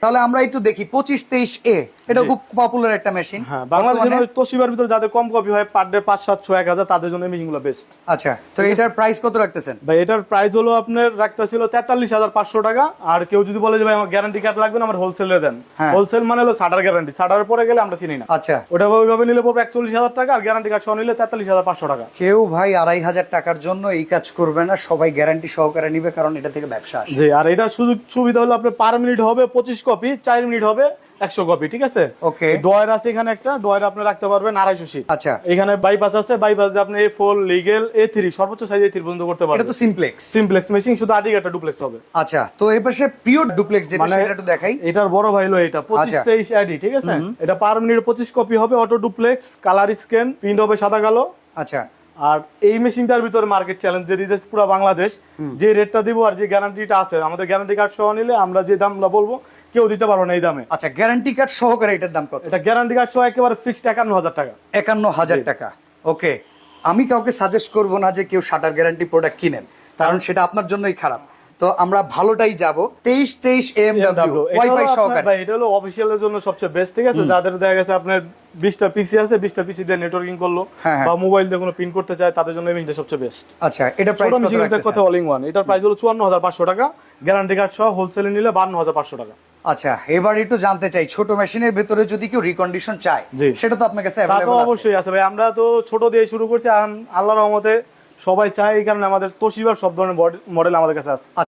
তাহলে আমরা একটু দেখি 2523A, এটা খুব পপুলার একটা মেশিন। হ্যাঁ, বাংলাদেশের তোশিবার ভিতরে যাদের কম কপি হয় পার ডে 500, 700, 1000 তাদের জন্য এই মেশিনগুলো বেস্ট। আচ্ছা, তো এটার প্রাইস কত রাখতেছেন ভাই? এটার প্রাইস হলো আপনার রাখতেছিল 43,500 টাকা। আর কেউ যদি বলে যে ভাই আমার গ্যারান্টি কার্ড লাগবে না, আমার হোলসেলে দেন। হোলসেল মানে হলো শাটার গ্যারান্টি, শাটারের পরে গেলে আমরা চিনি না। আচ্ছা, ওটা ওইভাবে নিলে পড়বে 41,000 টাকা, আর গ্যারান্টি কার্ড সহ নিলে 43,500 টাকা। কেউ ভাই 2,500 টাকার জন্য এই কাজ করবে না, সবাই গ্যারান্টি সহকারে নিবে, কারণ এটা থেকে ব্যবসা আসে। জি, আর এটার সুযোগ সুবিধা হলো আপনার পার মিনিট হবে 25 কপি, 4 মিনিট হবে 100 কপি, ঠিক আছে? ওকে, ডয়ার আছে এখানে একটা, ডয়ার আপনি রাখতে পারবেন 250 সিট। আচ্ছা, এখানে বাইপাস আছে, বাইপাস দিয়ে আপনি A4 লিগ্যাল A3 সর্বোচ্চ সাইজ A3 পর্যন্ত করতে পারবেন। এটা তো সিমপ্লেক্স। সিমপ্লেক্স মেশিন, শুধু আর্টিকেলটা ডুপ্লেক্স হবে। আচ্ছা, তো এই পাশে পিওর ডুপ্লেক্স যেটা, সেটা একটু দেখাই। এটার বড় ভাই হলো এটা 2523 আইডি, ঠিক আছে? এটা পার মিনিট 25 কপি হবে, auto duplex, colour scan, print হবে সাদা কালো। আচ্ছা, আর এই মেশিনটার ভিতরে মার্কেট চ্যালেঞ্জ যে দিতেছে পুরো বাংলাদেশ, যে রেটটা দিব আর যে গ্যারান্টিটা আছে, আমাদের গ্যারান্টি কার্ড সহ নিলে আমরা যে দামটা বলবো কেউ দিতে পারবো না এই দামে। আচ্ছা, গ্যারান্টি কার্ড সহকারে এটার দাম কত? এটা গ্যারান্টি কার্ড সহ একেবারে ফিক্সড 51,000 টাকা। 51,000 টাকা। ওকে, আমি কাউকে সাজেস্ট করব না যে কেউ শাটার গ্যারান্টি প্রোডাক্ট কিনেন, কারণ সেটা আপনার জন্যই খারাপ। তো আমরা ভালোটাই যাব। 2323 AMW ওয়াইফাই সহকারে। ভাই এটা হলো অফিশিয়ালের জন্য সবচেয়ে বেস্ট, ঠিক আছে? যাদের দেখা গেছে আপনার 20টা পিসি আছে, 20টা পিসি দিয়ে নেটওয়ার্কিং করলো বা মোবাইল দিয়ে কোনো পিন করতে চায়, তাদের জন্য এই মেশিনটা সবচেয়ে বেস্ট। আচ্ছা, এটা প্রাইস কত রাখতেছেন? কত অল ইন ওয়ান, এটার প্রাইস হলো 54,500 টাকা, গ্যারান্টি কার্ড সহ হোলসেলে নিলে 52,500 টাকা। আচ্ছা, এবার একটু জানতে চাই, ছোট মেশিনের ভিতরে যদি কেউ রিকন্ডিশন চায়, সেটা তো আপনার কাছে अवेलेबल আছে? অবশ্যই আছে ভাই, আমরা তো ছোট দিয়ে শুরু করছি, আল্লাহর রহমতে সবাই চায়, এই কারণে আমাদের তোশিবার সব ধরনের মডেল আমাদের কাছে আছে।